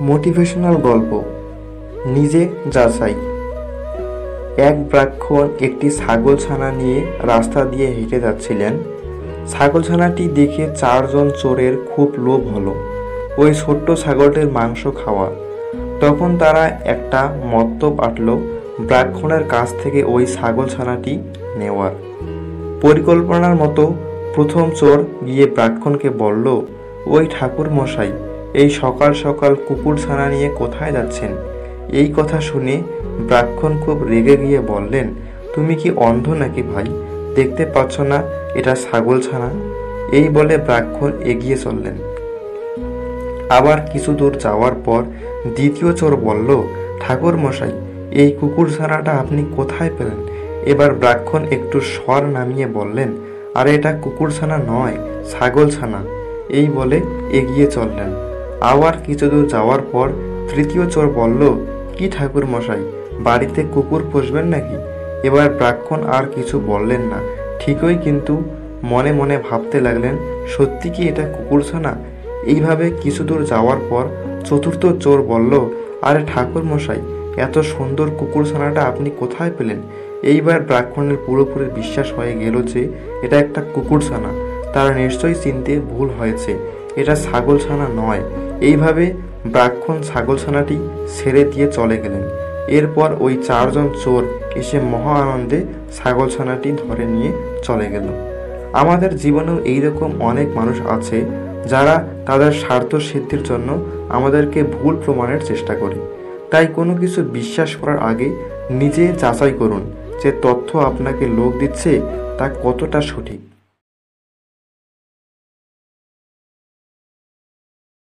Motivational গল্প। নিজে যাচাই। এক ব্রাহ্মণ একটি ছাগলছানা নিয়ে রাস্তা দিয়ে হেঁটে যাচ্ছিলেন। ছাগলছানাটি দেখে 4 জন চোরের খুব লোভ হলো ওই ছোট্ট ছাগলটির মাংস খাওয়া। তখন তারা একটা মতলব আঁটল ব্রাহ্মণের কাছ থেকে ওই ছাগলছানাটি নেওয়ার। পরিকল্পনার মতো প্রথম চোর গিয়ে ব্রাহ্মণকে বলল, ওই ঠাকুর মশাই, এই সকাল সকাল কুকুরছানা নিয়ে কোথায় যাচ্ছেন? এই কথা শুনে ব্রাহ্মণ খুব রেগে গিয়ে বললেন, তুমি কি অন্ধ নাকি ভাই? দেখতে পাচ্ছ না এটা ছাগলছানা? এই বলে ব্রাহ্মণ এগিয়ে চললেন। আবার কিছু দূর যাওয়ার পর দ্বিতীয় চোর বলল, ঠাকুর মশাই, এই কুকুরছানাটা আপনি কোথায় পেলেন? এবার ব্রাহ্মণ একটু স্বর নামিয়ে বললেন, আরে এটা কুকুরছানা নয়, ছাগলছানা। এই বলে এগিয়ে চললেন। আবার কিছু দূর যাওয়ার পর তৃতীয় চোর বলল, কি ঠাকুর মশাই, বাড়িতে কুকুর পুষবেন নাকি? এবার ব্রাহ্মণ আর কিছু বললেন না, ঠিকই, কিন্তু মনে মনে ভাবতে লাগলেন, সত্যি কি এটা কুকুরছানা? এইভাবে কিছু দূর যাওয়ার পর চতুর্থ চোর বলল, আরে ঠাকুর মশাই, এত সুন্দর কুকুরছানাটা আপনি কোথায় পেলেন? এইবার ব্রাহ্মণের পুরোপুরি বিশ্বাস হয়ে গেল যে এটা একটা কুকুরছানা। তারা নিশ্চয়ই চিনতে ভুল হয়েছে, এটা ছাগলছানা নয়। এইভাবে ব্রাহ্মণ ছাগলছানাটি ছেড়ে দিয়ে চলে গেলেন। এরপর ওই 4 জন চোর এসে মহা আনন্দে ছাগলছানাটি ধরে নিয়ে চলে গেল। আমাদের জীবনেও এইরকম অনেক মানুষ আছে যারা তাদের স্বার্থ সিদ্ধির জন্য আমাদেরকে ভুল প্রমাণের চেষ্টা করে। তাই কোনো কিছু বিশ্বাস করার আগে নিজে যাচাই করুন যে তথ্য আপনাকে লোক দিচ্ছে তা কতটা সঠিক।